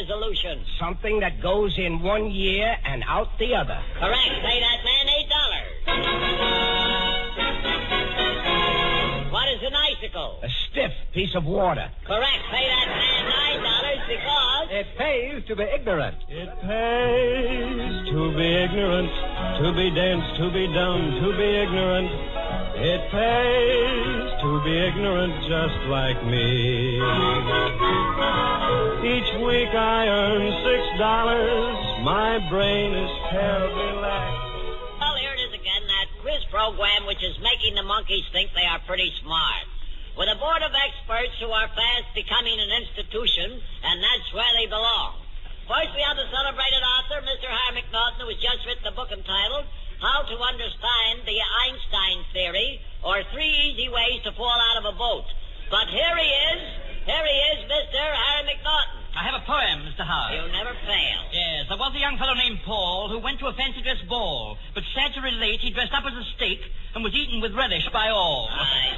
resolution? Something that goes in 1 year and out the other. Correct. Pay that man $8. What is an icicle? A stiff piece of water. Correct. Pay that man $9 because... It pays to be ignorant. It pays to be ignorant, to be dense, to be dumb, to be ignorant. It pays to be ignorant just like me. Each week I earn $6. My brain is terribly lax. Well, here it is again, that quiz program which is making the monkeys think they are pretty smart. With a board of experts who are fast becoming an institution, and that's where they belong. First, we have the celebrated author, Mr. Harry McNaughton, who has just written a book entitled How to Understand the Einstein Theory, or 3 Easy Ways to Fall Out of a Boat. But here he is, Mr. Harry McNaughton. I have a poem, Mr. Howard. You never fail. Yes, there was a young fellow named Paul who went to a fancy dress ball, but sad to relate, he dressed up as a steak and was eaten with relish by all. I see.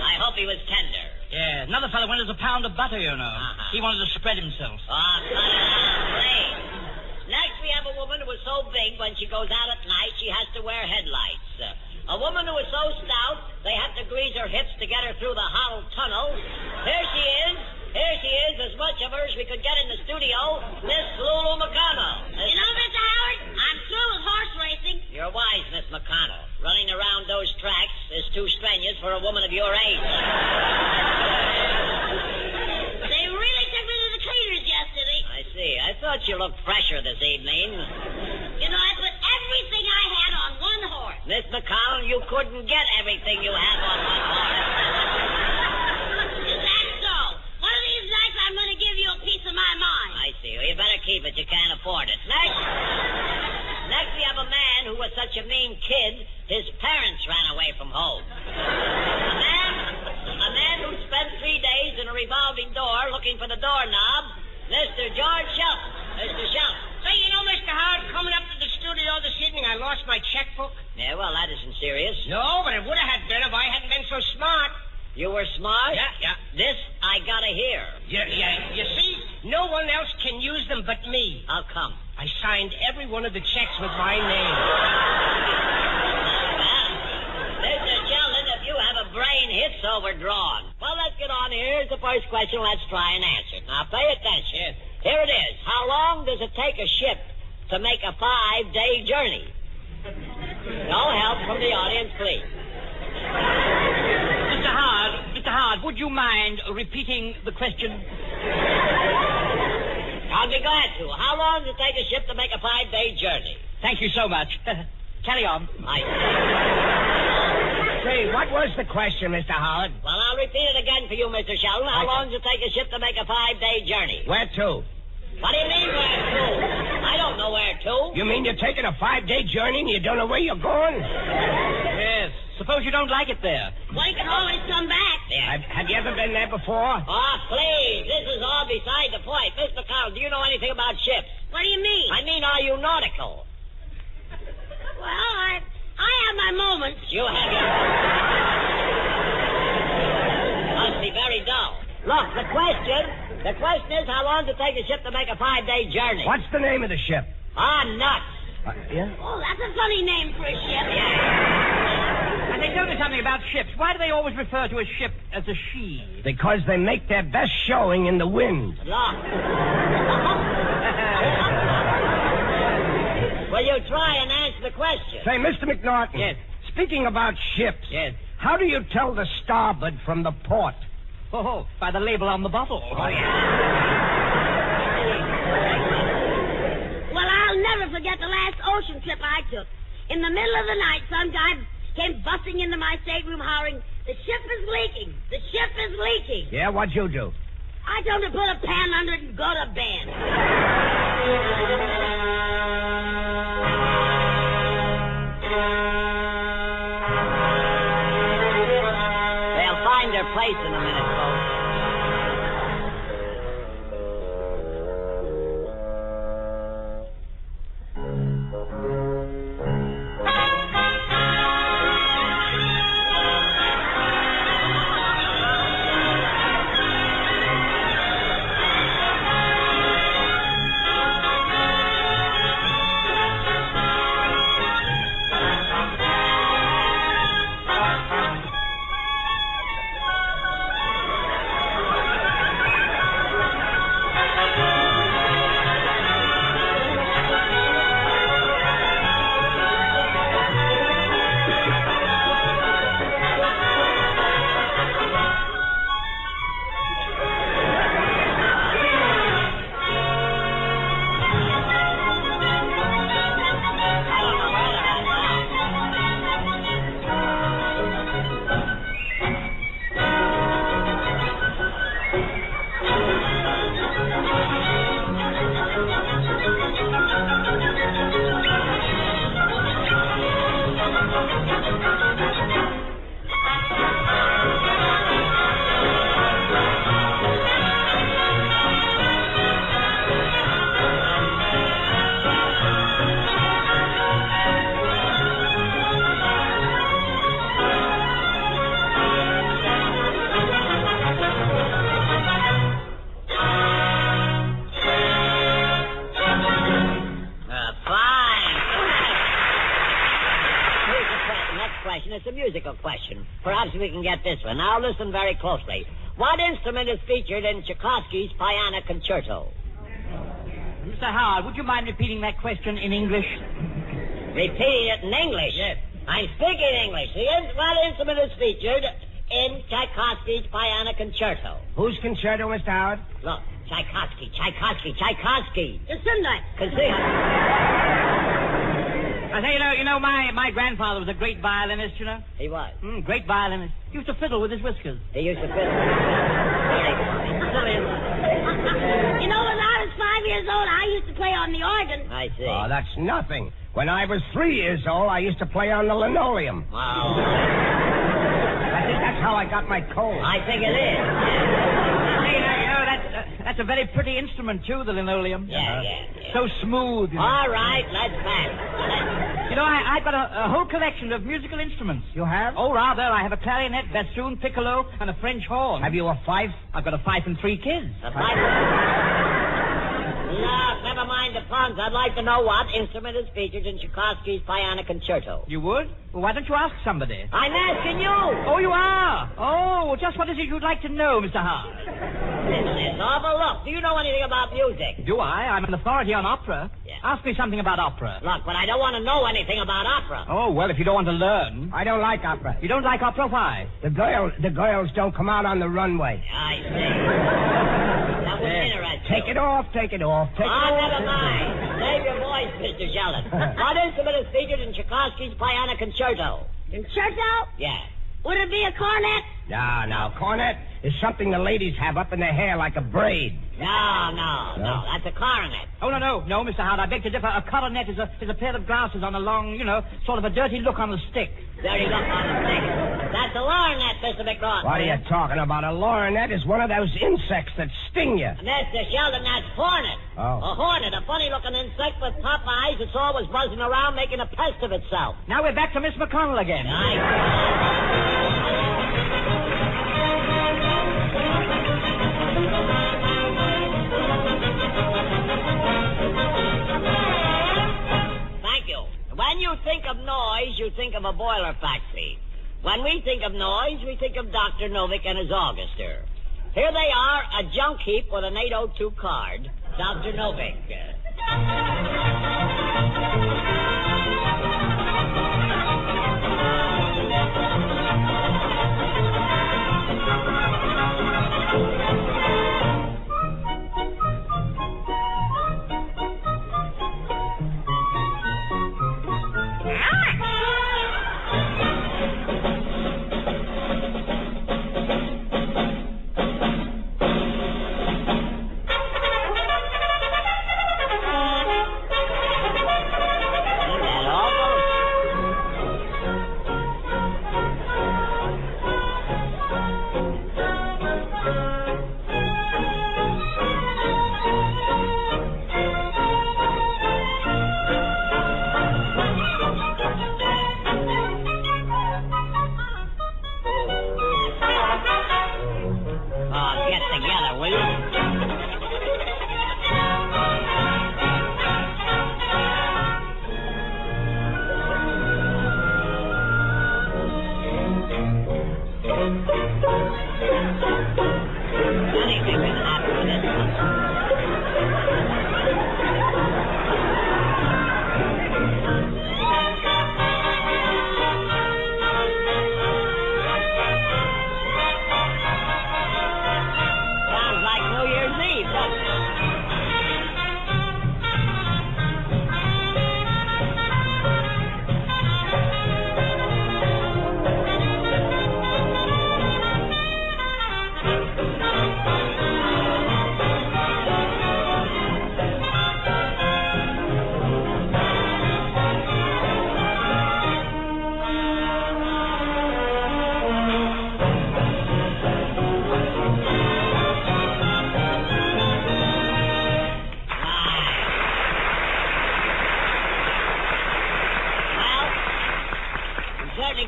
I hope he was tender. Yeah, another fellow went as a pound of butter, you know. Uh-huh. He wanted to spread himself. Oh, cut it out, please. Next, we have a woman who is so big when she goes out at night, she has to wear headlights. A woman who is so stout, they have to grease her hips to get her through the hollow tunnel. Here she is, as much of her as we could get in the studio, Miss Lulu McConnell. You know, Mr. Howard, I'm through with horse racing. You're wise, Miss McConnell. Running around those tracks is too strenuous for a woman of your age. They really took me to the cleaners yesterday. I see. I thought you looked fresher this evening. You know, I put everything I had on one horse. Miss McConnell, you couldn't get everything you have on one horse. Is that so? One of these nights I'm going to give you a piece of my mind. I see. Well, you better keep it. You can't afford it. Next we have a man who was such a mean kid, his parents ran away from home. A man who spent 3 days in a revolving door looking for the doorknob, Mr. George Shelton. Mr. Shelton. Say, you know, Mr. Howard, coming up to the studio this evening, I lost my checkbook. Yeah, well, that isn't serious. No, but it would have had been if I hadn't been so smart. You were smart? Yeah. This I gotta hear. Yeah. You see, no one else can use them but me. How come? I signed every one of the checks with my name. Mr. Sheldon, if you have a brain, it's overdrawn. Well, let's get on. Here's the first question. Let's try and answer it. Now, pay attention. Here it is. How long does it take a ship to make a 5-day journey? No help from the audience, please. Mr. Howard, would you mind repeating the question? I'll be glad to. How long does it take a ship to make a 5-day journey? Thank you so much. Carry on. Say, what was the question, Mr. Howard? Well, I'll repeat it again for you, Mr. Sheldon. How long does it take a ship to make a 5-day journey? Where to? What do you mean, where to? I don't know where to. You mean you're taking a 5-day journey and you don't know where you're going? Yes. Suppose you don't like it there. Well, you can always come back. Yeah. Have you ever been there before? Oh, please. This is all beside the point. Miss McConnell, do you know anything about ships? What do you mean? I mean, are you nautical? Well, I have my moments. You have your... Must be very dull. Look, the question is, how long does it take a ship to make a 5-day journey? What's the name of the ship? Nuts. Yeah? Oh, that's a funny name for a ship. And they tell me something about ships. Why do they always refer to a ship as a she? Because they make their best showing in the wind. Look. Will you try and answer the question? Say, Mr. McNaughton. Yes. Speaking about ships. Yes. How do you tell the starboard from the port? Oh, by the label on the bottle. Oh, yeah. Well, I'll never forget the last ocean trip I took. In the middle of the night, some guy came busting into my stateroom hollering, "The ship is leaking! The ship is leaking!" Yeah, what'd you do? I told him to put a pan under it and go to bed. They'll find their place in a minute, folks. fine. Perhaps we can get this one. Now listen very closely. What instrument is featured in Tchaikovsky's Piano Concerto? Mr. Howard, would you mind repeating that question in English? Repeating it in English? Yes. I'm speaking English. What instrument is featured in Tchaikovsky's Piano Concerto? Whose concerto, Mr. Howard? Look, Tchaikovsky. Gesundheit. I say, you know, my grandfather was a great violinist, you know. He was. Great violinist. He used to fiddle with his whiskers. He used to fiddle. Very You know, when I was 5 years old, I used to play on the organ. I see. Oh, that's nothing. When I was 3 years old, I used to play on the linoleum. Wow. I think that's how I got my cold. I think it is. Hey, you know, that's a very pretty instrument, too, the linoleum. Yeah. So smooth. You know. All right, let's back. You know, I've got a whole collection of musical instruments. You have? Oh, rather. I have a clarinet, bassoon, piccolo, and a French horn. Have you a fife? I've got a fife and 3 kids. The fife. No, never mind the puns. I'd like to know what instrument is featured in Tchaikovsky's Piano Concerto. You would? Well, why don't you ask somebody? I'm asking you. Oh, you are? Oh, just what is it you'd like to know, Mr. Howard? It's awful. Look, do you know anything about music? Do I? I'm an authority on opera. Yeah. Ask me something about opera. Look, but I don't want to know anything about opera. Oh, well, if you don't want to learn. I don't like opera. You don't like opera? Why? The girls don't come out on the runway. I see. That was interesting. Take it off. Take it off. Never mind. Save your voice, Mr. Sheldon. What instrument is featured in Tchaikovsky's Piano Concerto? Concerto? Yeah. Would it be a cornet? No. Cornet is something the ladies have up in their hair like a braid. No. That's a coronet. Oh, no, Mr. Howard. I beg to differ. A coronet is a pair of glasses on a long, sort of a dirty look on the stick. Dirty look on the stick. That's a lorgnette, Mr. McNaughton. What are you talking about? A lorgnette is one of those insects that sting you. Mr. Sheldon, that's hornet. Oh. A hornet, a funny-looking insect with pop eyes that's always buzzing around making a pest of itself. Now we're back to Miss McConnell again. Thank you. When you think of noise, you think of a boiler factory. When we think of noise, we think of Dr. Novick and his Auguster. Here they are, a junk heap with an 802 card. Dr. Novick.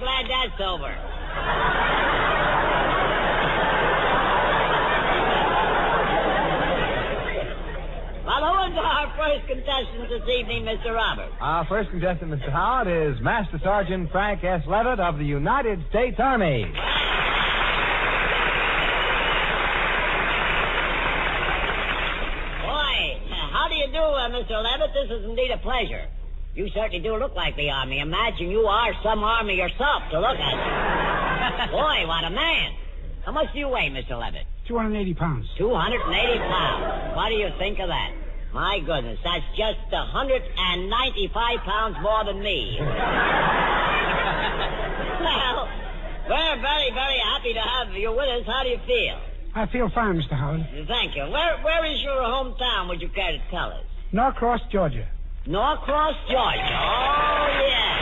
Glad that's over. Well, who is our first contestants this evening, Mr. Roberts? Our first contestant, Mr. Howard, is Master Sergeant Frank S. Levitt of the United States Army. How do you do, Mr. Levitt? This is indeed a pleasure. You certainly do look like the Army. Imagine you are some Army yourself to look at. Boy, what a man. How much do you weigh, Mr. Levitt? 280 pounds. 280 pounds. What do you think of that? My goodness, that's just 195 pounds more than me. Well, we're very, very happy to have you with us. How do you feel? I feel fine, Mr. Howard. Thank you. Where is your hometown, would you care to tell us? Norcross, Georgia. Norcross, Georgia. Oh, yeah.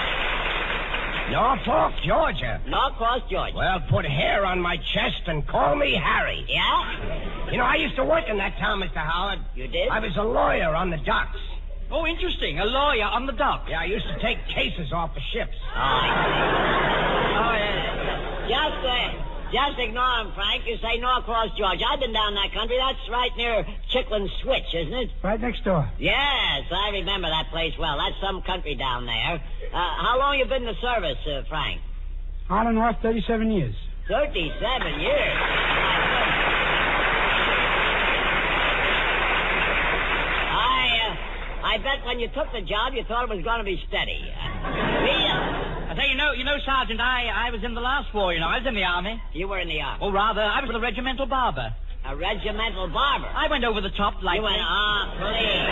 Norfolk, Georgia. Norcross, Georgia. Well, put hair on my chest and call me Harry. Yeah? You know, I used to work in that town, Mr. Howard. You did? I was a lawyer on the docks. Oh, interesting. A lawyer on the dock. Yeah, I used to take cases off of ships. Oh, yeah. Just ignore him, Frank. You say Norcross, Georgia. I've been down that country. That's right near Chickland Switch, isn't it? Right next door. Yes, I remember that place well. That's some country down there. How long you been in the service, Frank? On and off, 37 years. 37 years. I bet when you took the job, you thought it was going to be steady. I tell you, you know, Sergeant, I was in the last war, you know. I was in the Army. You were in the Army? Or rather, I was a regimental barber. A regimental barber? I went over the top like... You went, please.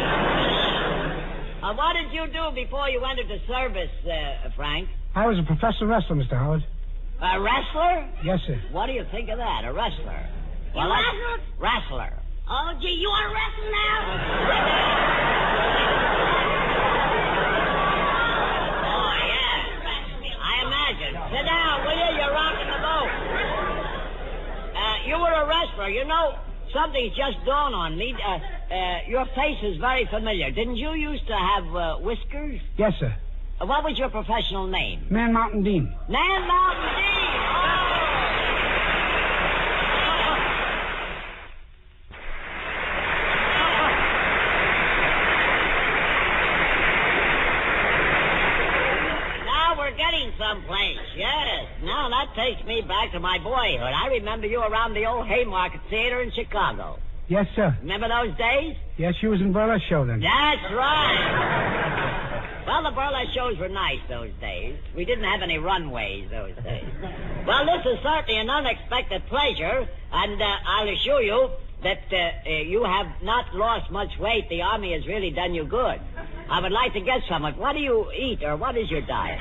What did you do before you entered the service, Frank? I was a professional wrestler, Mr. Howard. A wrestler? Yes, sir. What do you think of that, a wrestler? You wrestled? Wrestler. Oh, gee, you want to wrestle now? Oh, yeah. I imagine. Sit down, will you? You're rocking the boat. You were a wrestler. You know, something's just dawned on me. Your face is very familiar. Didn't you used to have whiskers? Yes, sir. What was your professional name? Man Mountain Dean. Man Mountain Dean! Someplace, yes. Now, that takes me back to my boyhood. I remember you around the old Haymarket Theater in Chicago. Yes, sir. Remember those days? Yes, you was in burlesque show then. That's right. Well, the burlesque shows were nice those days. We didn't have any runways those days. Well, this is certainly an unexpected pleasure, and I'll assure you that you have not lost much weight. The Army has really done you good. I would like to get some. What do you eat, or what is your diet?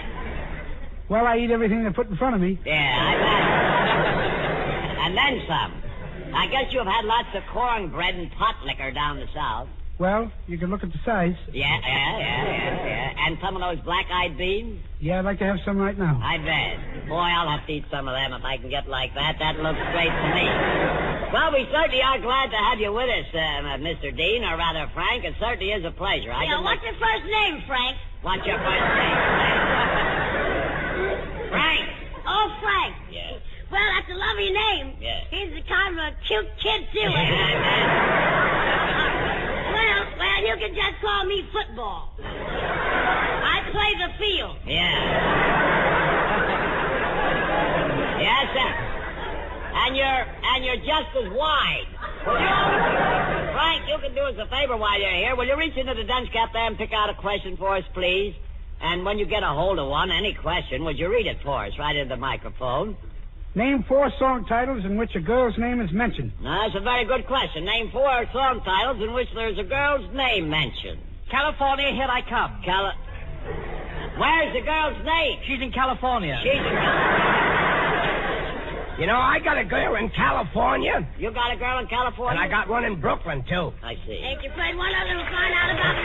Well, I eat everything they put in front of me. Yeah, I bet. And then some. I guess you've had lots of cornbread and pot liquor down the South. Well, you can look at the size. Yeah. And some of those black-eyed beans? Yeah, I'd like to have some right now. I bet. Boy, I'll have to eat some of them if I can get like that. That looks great to me. Well, we certainly are glad to have you with us, Mr. Dean, or rather, Frank. It certainly is a pleasure. What's your first name, Frank? What's your first name? Frank. Oh, Frank. Yes. Well, that's a lovely name. Yes. He's a kind of a cute kid, too. Well, you can just call me Football. I play the field. Yeah. Yes, sir. And you're just as wide. Frank, you can do us a favor while you're here. Will you reach into the dunce cap there and pick out a question for us, please? And when you get a hold of one, any question, would you read it for us right into the microphone? Name 4 song titles in which a girl's name is mentioned. Now, that's a very good question. Name 4 song titles in which there's a girl's name mentioned. California, here I come. Where's the girl's name? She's in California. She's in California. You know, I got a girl in California. You got a girl in California? And I got one in Brooklyn, too. I see. Ain't you played one other to find out about it?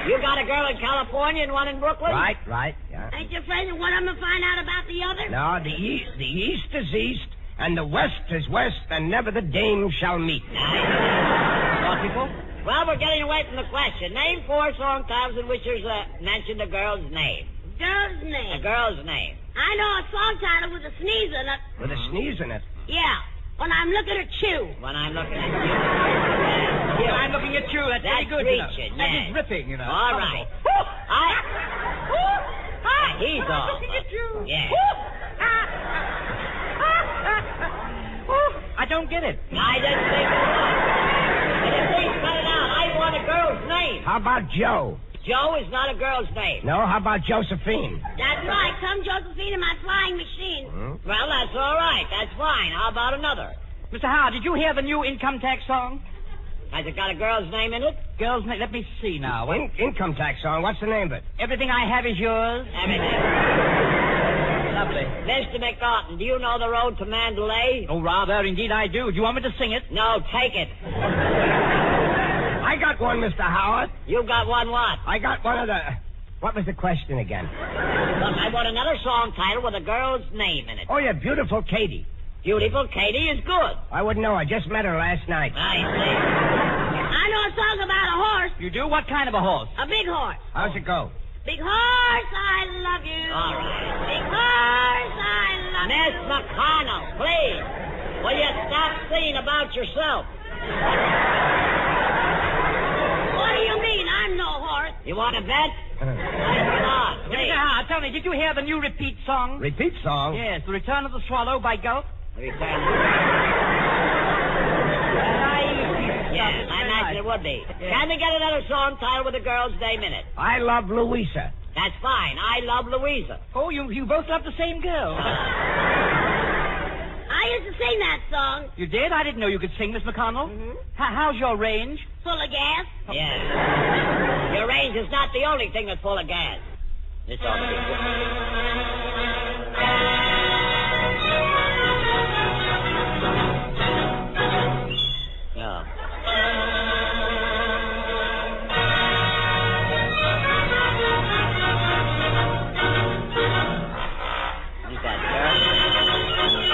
You got a girl in California and one in Brooklyn? Right, yeah. Ain't you afraid that one of them to find out about the other? No, the east is east, and the west is west, and never the dame shall meet. People? Well, we're getting away from the question. Name 4 song titles in which there's mentioned a girl's name. Girl's name? A girl's name. I know a song title with a sneeze in it. With a sneeze in it? Yeah. When I'm looking at you. When I'm looking at you. Yeah, I'm looking at you. That's very good, reaching, you know. That is ripping, you know. All right. He's off. Looking at you. Yeah. I don't get it. I didn't think it was. Please cut it out. I want a girl's name. How about Joe? Joe is not a girl's name. No, how about Josephine? That's right. Come Josephine in my flying machine. Well, that's all right. That's fine. How about another? Mr. Howard, did you hear the new income tax song? Has it got a girl's name in it? Girls' name. Let me see now. Income tax song. What's the name of it? Everything I have is yours. Everything. Lovely. Mr. McNaughton, do you know the road to Mandalay? Oh, rather. Indeed, I do. Do you want me to sing it? No, take it. I got one, Mr. Howard. You got one what? I got one of the... What was the question again? Look, I want another song title with a girl's name in it. Oh, yeah, Beautiful Katie. Beautiful Katie is good. I wouldn't know. I just met her last night. I see. I know a song about a horse. You do? What kind of a horse? A big horse. How's it go? Big horse, I love you. All right. Big horse, I love you. Miss McConnell, please. Will you stop singing about yourself? What do you mean? I'm no horse. You want to bet? Come on, please. Mr. Howard, tell me, did you hear the new repeat song? Repeat song? Yes, The Return of the Swallow by Gulf. Yes, I imagine it would be. Yeah. Can we get another song title with a girl's name in it? I Love Louisa. That's fine. I love Louisa. Oh, you both love the same girl. I used to sing that song. You did? I didn't know you could sing, Miss McConnell. Mm-hmm. How's your range? Full of gas. Yes. Your range is not the only thing that's full of gas. This ought to be good. No. Is that girl?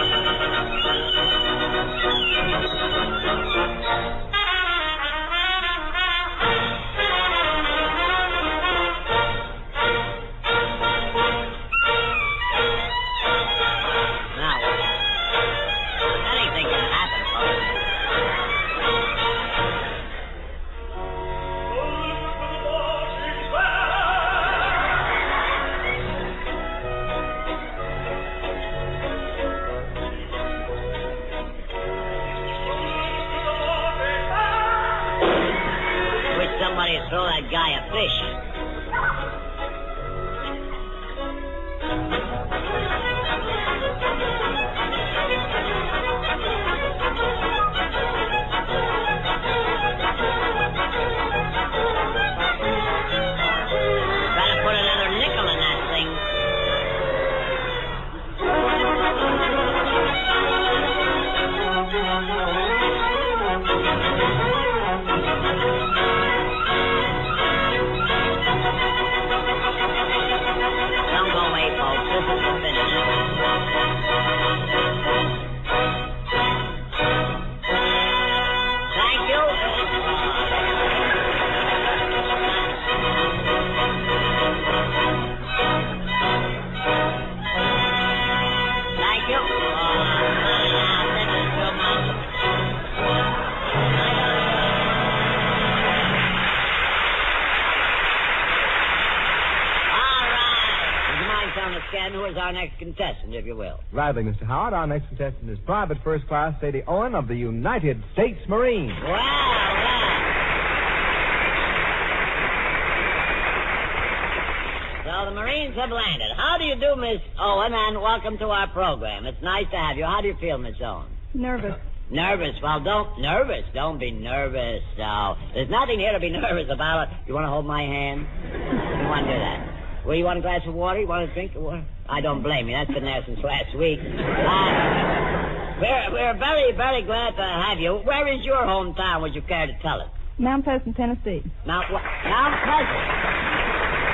Now what? Anything can happen, folks. Wish somebody would throw that guy a fish. Better put another nickel in that thing. Don't go away, folks. This is the finish. Thank you. Thank you. Now, this is too much. All right. Would you mind telling us again who is our next contestant, if you will? Rightly, Mr. Howard. Our next contestant is Private First Class Sadie Owen of the United States Marines. Well. So the Marines have landed. How do you do, Miss Owen, and welcome to our program. It's nice to have you. How do you feel, Miss Owen? Nervous. Nervous? Well, don't be nervous. So there's nothing here to be nervous about. You want to hold my hand? You want to do that? Well, you want a glass of water? You want a drink of water? I don't blame you. That's been there since last week. We're very, very glad to have you. Where is your hometown? Would you care to tell us? Mount Pleasant, Tennessee. Mount Pleasant.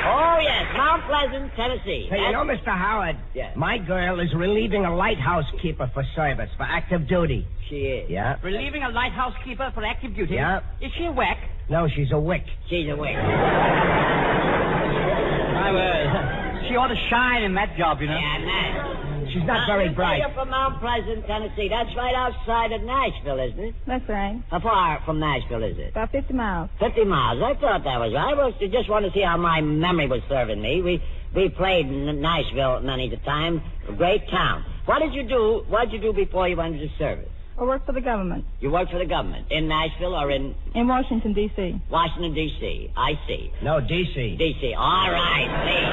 Oh, yes, Mount Pleasant, Tennessee. Hey, you know, Mr. Howard, Yes. my girl is relieving a lighthouse keeper for service, for active duty. She is. Yeah? Relieving a lighthouse keeper for active duty. Yeah. Is she a whack? No, she's a wick. She's awake. She ought to shine in that job, you know. Yeah, man. She's not very bright. You're from Mount Pleasant, Tennessee. That's right outside of Nashville, isn't it? That's right. How far from Nashville is it? About 50 miles. 50 miles. I thought that was right. I just wanted to see how my memory was serving me. We played in Nashville many a time. A great town. What did you do before you went into service? I work for the government. You worked for the government in Nashville or in Washington, D.C. Washington, D.C. I see. No, D.C. D.C. All right, see.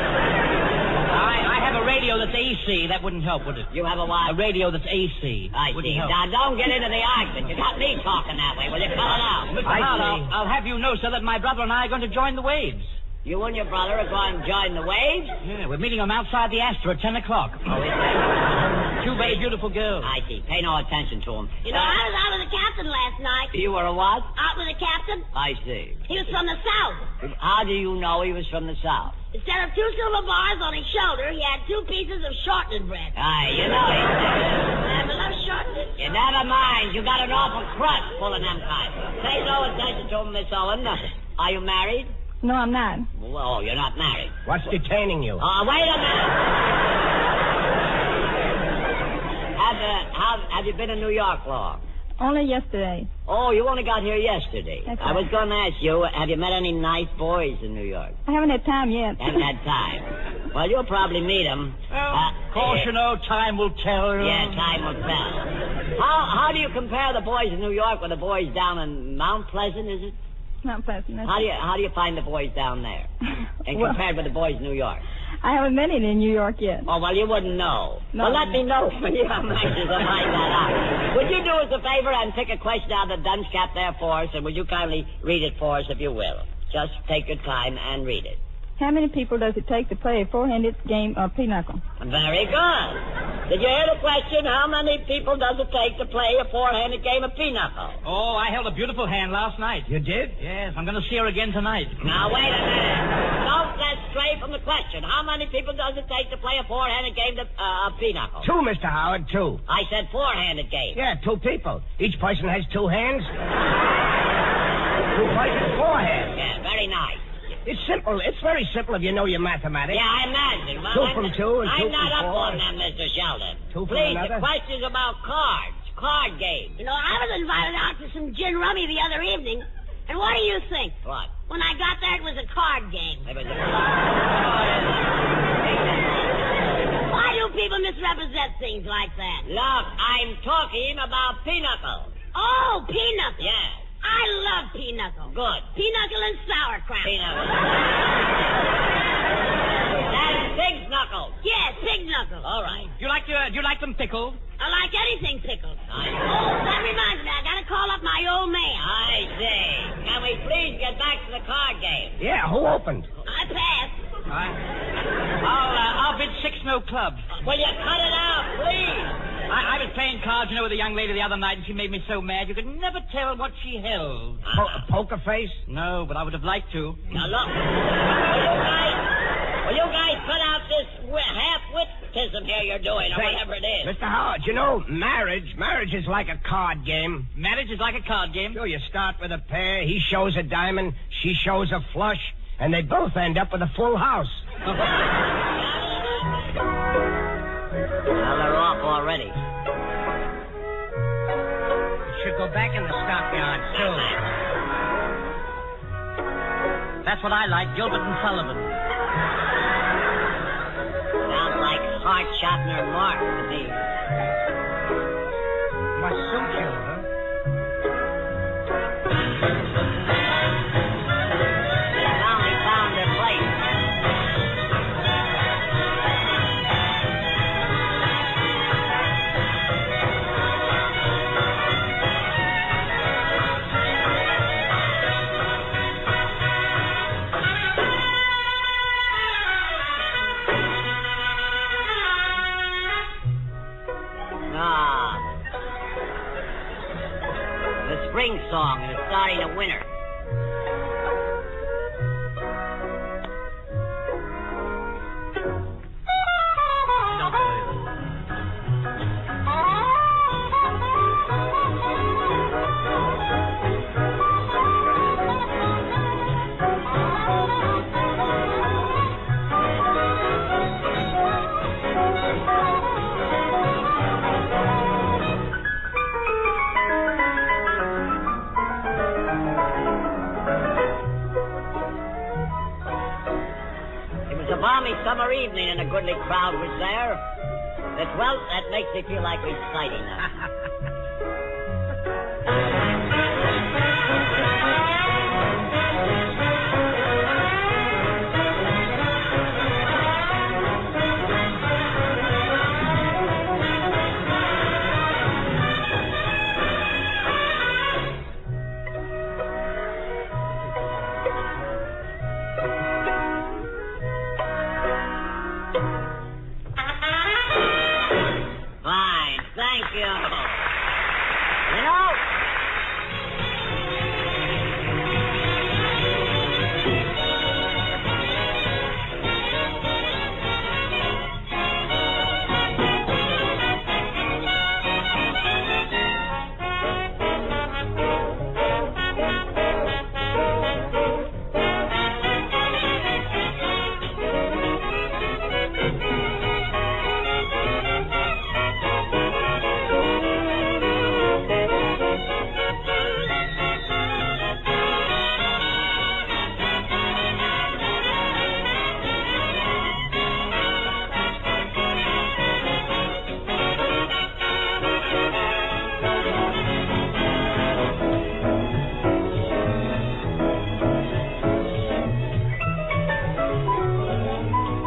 I have a radio that's AC. That wouldn't help, would it? You have a what? A radio that's AC. I wouldn't see. help. Now, don't get into the argument. You got me talking that way. Will you cut it out? Mr. Howard, I'll have you know, sir, that my brother and I are going to join the Waves. You and your brother are going to join the Waves? Yeah, we're meeting them outside the Astor at 10 o'clock. Oh, is that? Two very beautiful girls. I see. Pay no attention to them. You know, I was out with the captain last night. You were a what? Out with the captain. I see. He was from the South. How do you know he was from the South? Instead of 2 silver bars on his shoulder, he had 2 pieces of shortening bread. Aye, you know he I love shortening. You never mind. You got an awful crust full of them kind. Pay no attention to him, Miss Owen. Are you married? No, I'm not. Oh, you're not married. What's detaining you? Wait a minute. Have you been in New York long? Only yesterday. Oh, you only got here yesterday. That's I was right. going to ask you, have you met any nice boys in New York? I haven't had time yet. Haven't had time. Well, you'll probably meet them. Of course, you know, time will tell. Yeah, time will tell. How do you compare the boys in New York with the boys down in Mount Pleasant, is it? Not pleasant. That's How do you find the boys down there? And Well, compared with the boys in New York? I haven't been in New York yet. Oh, well, you wouldn't know. No. Well, let me know when you have matches to find that out. Would you do us a favor and pick a question out of the dunce cap there for us, and would you kindly read it for us, if you will? Just take your time and read it. How many people does it take to play a four-handed game of pinochle? Very good. Did you hear the question? How many people does it take to play a four-handed game of pinochle? Oh, I held a beautiful hand last night. You did? Yes, I'm going to see her again tonight. Now, wait a minute. Don't get stray from the question. How many people does it take to play a four-handed game of pinochle? 2, Mr. Howard, 2. I said four-handed game. Yeah, 2 people. Each person has 2 hands. 2 persons, 4 hands. Yeah, very nice. It's simple. It's very simple if you know your mathematics. Yeah, I imagine. Well, 2 from 2 and 2 I'm not from up 4. on them, Mr. Sheldon. 2 from Please, another. the question's about cards. Card games. You know, I was invited out to some gin rummy the other evening, and what do you think? What? When I got there, it was a card game. It was a Why do people misrepresent things like that? Look, I'm talking about pinochle. Oh, pinochle. Yes. I love pinochle. Good. Pinochle and sauerkraut. Pinochle. That's pig's knuckles. Yes, pig knuckles. All right. Do you like them pickled? I like anything pickled. I That reminds me, I gotta call up my old man. see. Can we please get back to the card game? Yeah, who opened? I passed. I'll bid 6 no club. Will you cut it out, please? I was playing cards, with a young lady the other night, and she made me so mad you could never tell what she held. Poker face? No, but I would have liked to. Now, look. Will you guys cut out this half-wittism here you're doing, or whatever it is? Mr. Howard, you know, marriage is like a card game. Marriage is like a card game. Sure, you start with a pair, he shows a diamond, she shows a flush, and they both end up with a full house. Well, they're off already. Should go back in the stockyard soon. That's what I like, Gilbert and Sullivan. Sounds like Hart, Shatner, and Mark to me. Must suit you, huh? They finally found their place. The spring song, and it's starting to winter. summer evening and a goodly crowd was there. That makes me feel like reciting now.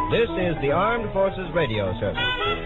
This is the Armed Forces Radio Service.